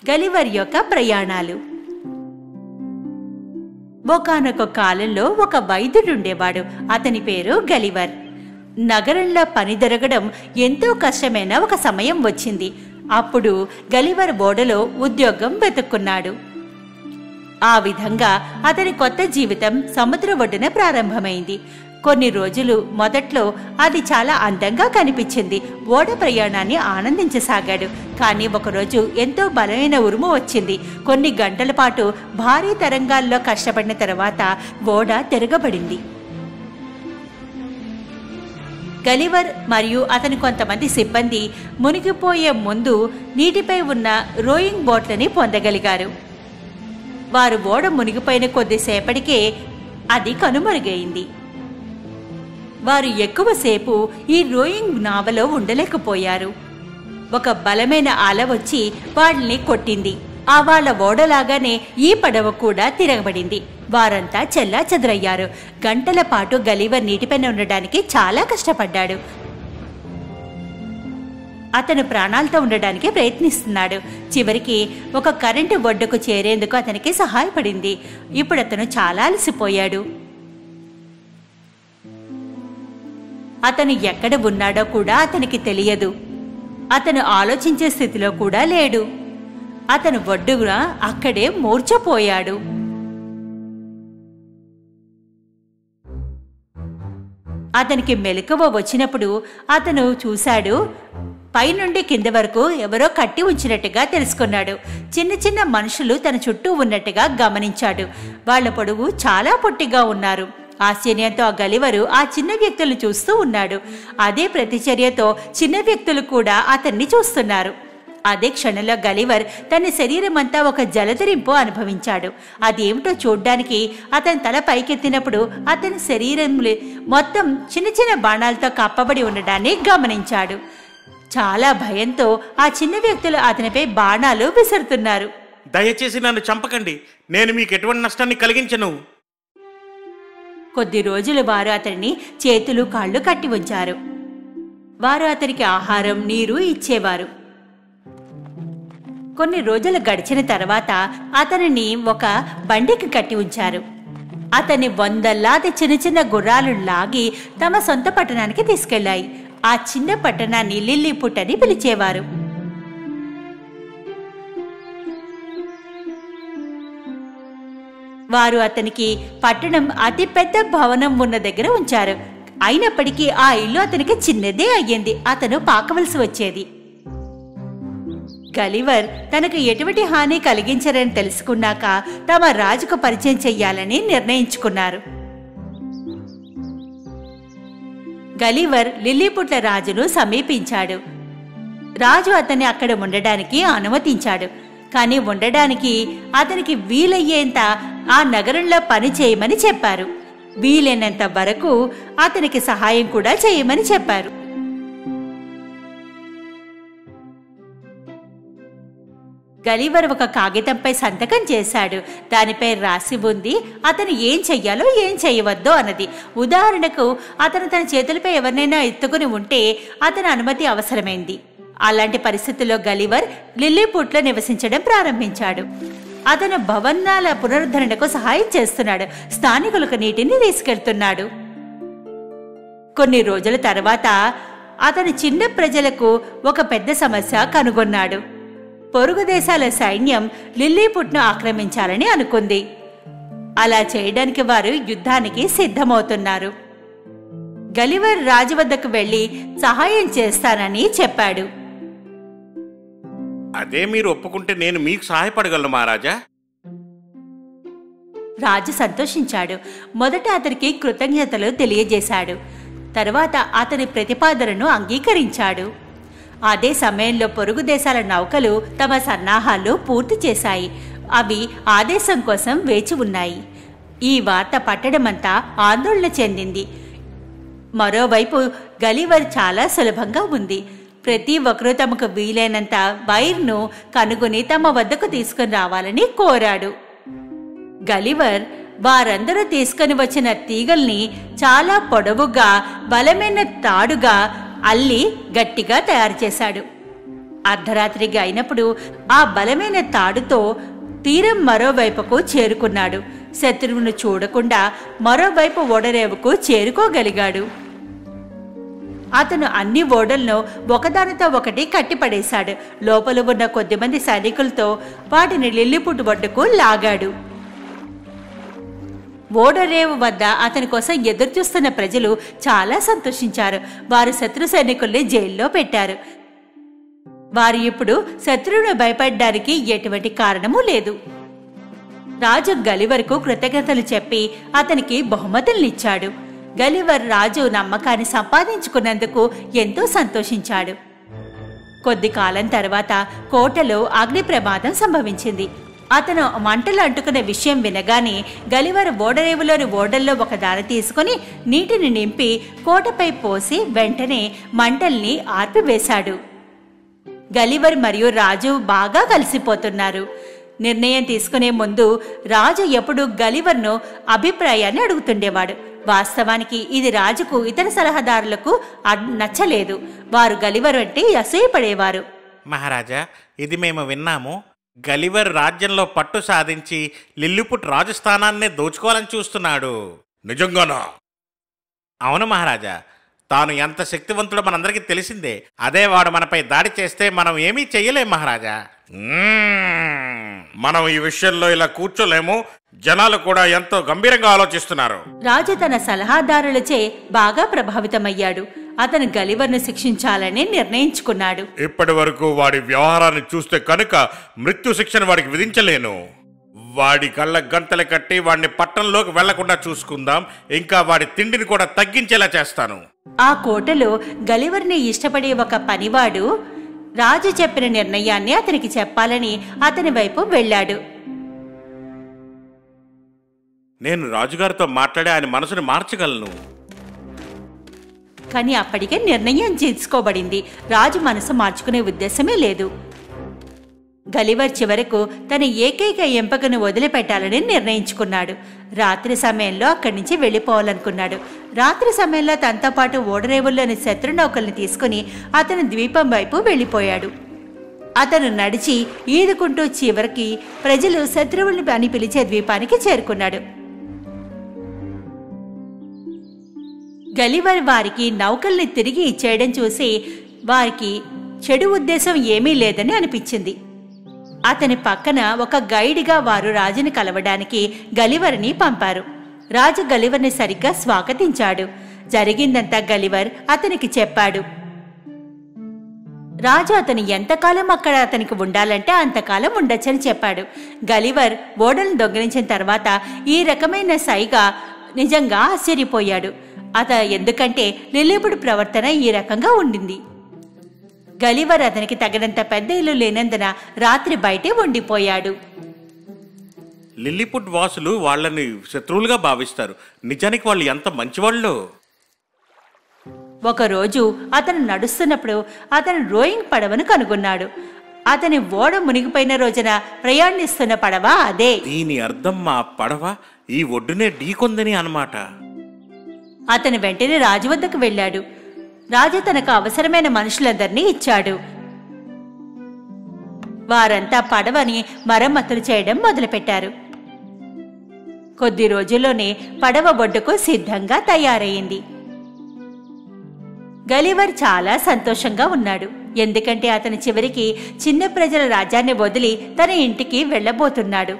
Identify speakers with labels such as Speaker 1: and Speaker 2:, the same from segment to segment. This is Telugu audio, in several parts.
Speaker 1: గలివర్ యొక్క ప్రయాణాలు. ఒకానొక కాలంలో ఒక వైద్యుడుండేవాడు. అతని పేరు గలివర్. నగరంలో పని దొరకడం ఎంతో కష్టమైన ఒక సమయం వచ్చింది. అప్పుడు గలివర్ ఓడలో ఉద్యోగం వెతుక్కున్నాడు. ఆ విధంగా అతని కొత్త జీవితం సముద్ర ఒడ్డున ప్రారంభమైంది. కొన్ని రోజులు మొదట్లో అది చాలా అందంగా కనిపించింది. ఓడ ప్రయాణాన్ని ఆనందించసాగాడు. కానీ ఒకరోజు ఎంతో బలమైన ఉరుము వచ్చింది. కొన్ని గంటల పాటు భారీ తరంగాల్లో కష్టపడిన తర్వాత ఓడ తిరగబడింది. గలివర్ మరియు అతని కొంతమంది సిబ్బంది మునిగిపోయే ముందు నీటిపై ఉన్న రోయింగ్ బోట్లని పొందగలిగారు. వారు ఓడ మునిగిపోయిన కొద్దిసేపటికే అది కనుమరుగైంది. వారు ఎక్కువసేపు ఈ రోయింగ్ నావలో ఉండలేకపోయారు. ఒక బలమైన అల వచ్చి వాళ్ళని కొట్టింది. ఆ వాళ్ళ ఓడలాగానే ఈ పడవ కూడా తిరగబడింది. వారంతా చెల్లా చెదరయ్యారు. గంటల పాటు గలివర్ నీటిపైన ఉండడానికి చాలా కష్టపడ్డాడు. అతను ప్రాణాలతో ఉండడానికి ప్రయత్నిస్తున్నాడు. చివరికి ఒక కరెంటు ఒడ్డుకు చేరేందుకు అతనికి సహాయపడింది. ఇప్పుడు అతను చాలా అలసిపోయాడు. అతను ఎక్కడ ఉన్నాడో కూడా అతనికి తెలియదు. అతను ఆలోచించే స్థితిలో కూడా లేడు. అతను ఒడ్డున అక్కడే మూర్ఛపోయాడు. అతనికి మెలకువ వచ్చినప్పుడు అతను చూశాడు. పైనుండి కింద వరకు ఎవరో కట్టి ఉంచినట్టుగా తెలుసుకున్నాడు. చిన్న చిన్న మనుషులు తన చుట్టూ ఉన్నట్టుగా గమనించాడు. వాళ్ల పొడవు చాలా పొట్టిగా ఉన్నారు. ఆశ్చర్యంతో ఆ గలివరు ఆ చిన్న వ్యక్తులను చూస్తూ ఉన్నాడు. అదే ప్రతిచర్యతో చిన్న వ్యక్తులు కూడా అతన్ని చూస్తున్నారు. అదే క్షణంలో గలివర్ తన శరీరమంతా ఒక జలధరింపు అనుభవించాడు. అదేమిటో చూడ్డానికి అతని తల పైకెత్తినప్పుడు అతని శరీరం మొత్తం చిన్న చిన్న బాణాలతో కప్పబడి ఉండడాన్ని గమనించాడు. చాలా భయంతో ఆ చిన్న వ్యక్తులు అతనిపై బాణాలు విసురుతున్నారు.
Speaker 2: దయచేసి నన్ను చంపకండి, నేను మీకు ఎటువంటి నష్టాన్ని కలిగించను.
Speaker 1: కొద్ది రోజులు వారు అతన్ని చేతులు కాళ్ళు కట్టి ఉంచారు. వారు అతనికి ఆహారం నీరు ఇచ్చేవారు. కొన్ని రోజులు గడిచిన తర్వాత అతనిని ఒక బండికి కట్టి ఉంచారు. అతన్ని వందలాది చిన్న చిన్న గుర్రాలు లాగి తమ సొంత పట్టణానికి తీసుకెళ్లాయి. ఆ చిన్న పట్టణాన్ని లిల్లీపుట్ అని పిలిచేవారు. వారు అతనికి పట్టణం అతిపెద్ద భవనం ఉన్న దగ్గర ఉంచారు. అయినప్పటికీ ఆ ఇల్లు అతనికి చిన్నదే అయ్యింది. అతను పాకవలసి వచ్చేది. గలివర్ తనకు ఎటువంటి హాని కలిగించరని తెలుసుకున్నాక తమ రాజుకు పరిచయం చెయ్యాలని నిర్ణయించుకున్నారు. గలివర్ లిల్లీపుట్ల రాజును సమీపించాడు. రాజు అతన్ని అక్కడ ఉండడానికి అనుమతించాడు. కానీ ఉండడానికి అతనికి వీలయ్యేంత ఆ నగరంలో పని చేయమని చెప్పారు. వీలైనంత వరకు అతనికి సహాయం కూడా చేయమని చెప్పారు. గలివర్ ఒక కాగితంపై సంతకం చేశాడు. దానిపై రాసి ఉంది అతను ఏం చెయ్యాలో ఏం చేయవద్దో అన్నది. ఉదాహరణకు అతను తన చేతులపై ఎవరినైనా ఎత్తుకుని ఉంటే అతని అనుమతి అవసరమైంది. అలాంటి పరిస్థితుల్లో గలివర్ లిల్లీపుట్లో నివసించడం ప్రారంభించాడు. అతను భవనాల పునరుద్ధరణకు సహాయం చేస్తున్నాడు. స్థానికులకు నీటిని తీసుకెళ్తున్నాడు. కొన్ని రోజుల తర్వాత అతను చిన్న ప్రజలకు ఒక పెద్ద సమస్య కనుగొన్నాడు. పొరుగు దేశాల సైన్యం లిల్లీపుట్ను ఆక్రమించాలని అనుకుంది. అలా చేయడానికి వారు యుద్ధానికి సిద్ధమవుతున్నారు. గలివర్ రాజు వద్దకు వెళ్లి సహాయం చేస్తానని చెప్పాడు.
Speaker 2: అదే మీరు ఒప్పుకుంటే నేను మీకు సహాయపడగలను మహారాజా.
Speaker 1: రాజు సంతోషించాడు. మొదట అతనికి కృతజ్ఞతలు తెలియజేశాడు. తర్వాత అతని ప్రతిపాదనను అంగీకరించాడు. అదే సమయంలో పొరుగు దేశాల నౌకలు తమ సన్నాహాలు పూర్తి చేశాయి. అవి ఆదేశం కోసం వేచి ఉన్నాయి. ఈ వార్త పట్టణమంతా ఆందోళన చెందింది. మరోవైపు గలివర్ చాలా సులభంగా ఉంది. ప్రతి ఒక్కరూ తమకు వీలైనంత వైర్ను కనుగొని తమ వద్దకు తీసుకుని రావాలని కోరాడు. గలివర్ వారందరూ తీసుకుని వచ్చిన తీగల్ని చాలా పొడవుగా బలమైన తాడుగా అల్లి గట్టిగా తయారు చేశాడు. అర్ధరాత్రిగా అయినప్పుడు ఆ బలమైన తాడుతో తీరం మరోవైపుకు చేరుకున్నాడు. శత్రువును చూడకుండా మరోవైపు ఓడరేవుకు చేరుకోగలిగాడు. అతను అన్ని ఓడలను ఒకదానితో ఒకటి కట్టిపడేశాడు. లోపల ఉన్న కొద్దిమంది సైనికులతో వాటిని లిల్లీపుట్ ఒడ్డుకు లాగాడు. ఓడరేవు వద్ద అతని కోసం ఎదురుచూస్తున్న ప్రజలు చాలా సంతోషించారు. వారు శత్రు సైనికుల్ని జైల్లో పెట్టారు. వారు ఇప్పుడు శత్రువును భయపడడానికి ఎటువంటి కారణమూ లేదు. రాజు గలివర్కు కృతజ్ఞతలు చెప్పి అతనికి బహుమతులనిచ్చాడు. గలివర్ రాజు నమ్మకాన్ని సంపాదించుకున్నందుకు ఎంతో సంతోషించాడు. కొద్ది కాలం తర్వాత కోటలో అగ్ని ప్రమాదం సంభవించింది. అతను మంటలు అంటుకున్న విషయం వినగానే గలివర్ ఓడరేవులోని ఓడల్లో ఒక దారి తీసుకుని నీటిని నింపి కోటపై పోసి వెంటనే మంటల్ని ఆర్పివేశాడు. గలివర్ మరియు రాజు బాగా కలిసిపోతున్నారు. నిర్ణయం తీసుకునే ముందు రాజు ఎప్పుడు గలివర్ను అభిప్రాయాన్ని అడుగుతుండేవాడు. వాస్తవానికి ఇది రాజుకు ఇతర సలహాదారులకు నచ్చలేదు. వారు గలివర్ అంటే అసూయపడేవారు.
Speaker 2: మహారాజా, ఇది మేము విన్నాము. గలివర్ రాజ్యంలో పట్టు సాధించి లిల్లీపుట్ రాజు స్థానాన్నే దోచుకోవాలని చూస్తున్నాడు.
Speaker 3: నిజంగానా?
Speaker 2: అవును మహారాజా, తాను ఎంత శక్తివంతుడో మనందరికీ తెలిసిందే. అదే వాడు మనపై దాడి చేస్తే మనం ఏమీ చెయ్యలేం మహారాజా.
Speaker 3: మనం ఈ విషయంలో ఇలా కూర్చోలేము. జనాలు కూడా ఎంతో గంభీరంగా ఆలోచిస్తున్నారు.
Speaker 1: రాజు తన సలహాదారులచే బాగా ప్రభావితమయ్యాడు. అతను గలివర్ను శిక్షించాలని నిర్ణయించుకున్నాడు.
Speaker 3: ఇప్పటి వరకు వాడి వ్యవహారాన్ని చూస్తే కనుక మృత్యు శిక్షను వాడికి విధించలేను. వాడి కళ్ళ గంతలు కట్టి వాడిని పట్టణంలోకి వెళ్లకుండా చూసుకుందాం. ఇంకా వాడి తిండిని కూడా తగ్గించేలా చేస్తాను.
Speaker 1: ఆ కోటలో గలివర్ని ఇష్టపడే ఒక పనివాడు రాజు చెప్పిన నిర్ణయాన్ని అతనికి చెప్పాలని అతని వైపు వెళ్ళాడు.
Speaker 2: నేను రాజుగారితో మాట్లాడి ఆయన మనసుని మార్చగలను.
Speaker 1: కానీ అప్పటికే నిర్ణయం తీసుకోబడింది. రాజు మనసు మార్చుకునే ఉద్దేశమే లేదు. గలివర్ చివరకు తన ఏకైక ఎంపికను వదిలిపెట్టాలని నిర్ణయించుకున్నాడు. రాత్రి సమయంలో అక్కడి నుంచి వెళ్ళిపోవాలనుకున్నాడు. రాత్రి సమయంలో తనతో పాటు ఓడరేవుల్లోని శత్రు నౌకల్ని తీసుకుని అతను ద్వీపం వైపు వెళ్ళిపోయాడు. అతను నడిచి ఈదుకుంటూ చివరికి ప్రజలు శత్రువుల్ని అని పిలిచే ద్వీపానికి చేరుకున్నాడు. గలివర్ వారికి నౌకల్ని తిరిగి ఇచ్చేయడం చూసి వారికి చెడు ఉద్దేశం ఏమీ లేదని అనిపించింది. అతని పక్కన ఒక గైడ్గా వారు రాజుని కలవడానికి గలివర్ని పంపారు. రాజు గలివర్ని సరిగ్గా స్వాగతించాడు. జరిగిందంతా గలివర్ అతనికి చెప్పాడు. రాజు అతను ఎంతకాలం అక్కడ అతనికి ఉండాలంటే అంతకాలం ఉండొచ్చని చెప్పాడు. గలివర్ ఓడలను దొంగిలించిన తర్వాత ఈ రకమైన సైగ నిజంగా ఆశ్చర్యపోయాడు. ఎందుకంటే లిల్లీపుట్ ప్రవర్తన ఈ రకంగా ఉండింది. గలివర్ అతనికి తగినంత పెద్ద ఇల్లు లేనందున రాత్రి బయటే ఉండిపోయాడు.
Speaker 2: లిల్లీపుట్ వాసులు వాళ్ళని శత్రువులుగా భావిస్తారు. నిజానికి వాళ్ళు ఎంత మంచివాళ్ళు.
Speaker 1: ఒకరోజు అతను నడుస్తున్నప్పుడు అతను రోయింగ్ పడవను కనుగొన్నాడు. అతని ఓడ మునిగిపోయిన రోజున ప్రయాణిస్తున్న పడవ అదే.
Speaker 2: దీని అర్థం మా పడవ ఈ ఒడ్డునే ఢీకొందని అన్నమాట.
Speaker 1: అతను వెంటనే రాజు వద్దకు వెళ్ళాడు. రాజు తనకు అవసరమైన మనుషులందరినీ ఇచ్చాడు. వారంతా పడవని మరమ్మతులు చేయడం మొదలుపెట్టారు. కొద్ది రోజుల్లోనే పడవ ఒడ్డుకు సిద్ధంగా తయారయింది. గలివర్ చాలా సంతోషంగా ఉన్నాడు. ఎందుకంటే అతని చివరికి చిన్న ప్రజల రాజ్యాన్ని వదిలి తన ఇంటికి వెళ్ళబోతున్నాడు.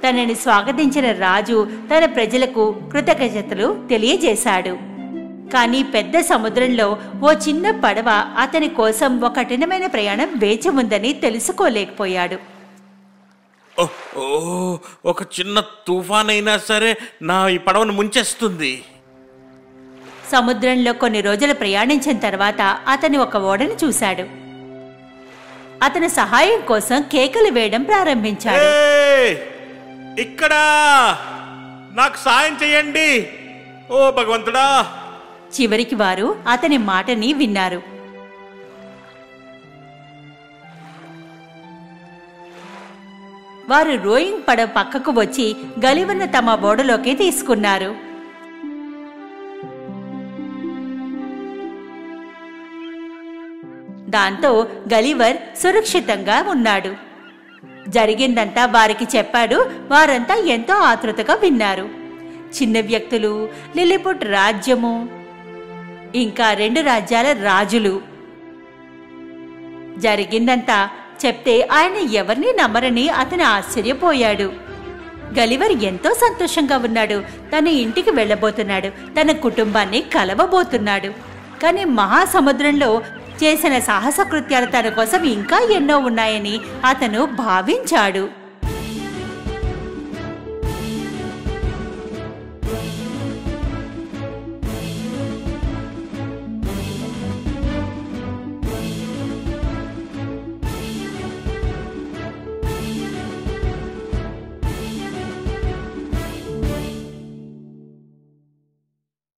Speaker 1: తనని స్వాగతించిన రాజు తన ప్రజలకు కృతజ్ఞతలు తెలియజేశాడు. కానీ పెద్ద సముద్రంలో ఓ చిన్న పడవ అతని కోసం ఒక కఠినమైన ప్రయాణం వేచి ఉందని తెలుసుకోలేకపోయాడు.
Speaker 2: ఒక చిన్న తుఫాన్ అయినా సరే నా ఈ పడవను ముంచేస్తుంది.
Speaker 1: సముద్రంలో కొన్ని రోజులు ప్రయాణించిన తర్వాత అతను ఒక ఓడను చూశాడు. అతను సహాయం కోసం కేకలు వేయడం ప్రారంభించాడు.
Speaker 2: ఇక్కడ నాకు సాయం చెయ్యండి, ఓ భగవంతుడా.
Speaker 1: చివరికి వారు అతని మాటని విన్నారు. వారు రోయింగ్ పడవ పక్కకు వచ్చి గలివర్ను తమ ఓడలోకి తీసుకున్నారు. దాంతో గలివర్ సురక్షితంగా ఉన్నాడు. జరిగిందంతా వారికి చెప్పాడు. వారంతా ఎంతో ఆతృతగా విన్నారు. చిన్న వ్యక్తులు, లిల్లీపుట్ రాజ్యము, ఇంకా 2 రాజ్యాల రాజులు. జరిగిందంతా చెప్తే ఆయన ఎవరిని నమ్మరని అతను ఆశ్చర్యపోయాడు. గలివర్ ఎంతో సంతోషంగా ఉన్నాడు. తన ఇంటికి వెళ్ళబోతున్నాడు. తన కుటుంబాన్ని కలవబోతున్నాడు. కానీ మహాసముద్రంలో చేసిన సాహస కృత్యాలు తన కోసం ఇంకా ఎన్నో ఉన్నాయని అతను భావించాడు.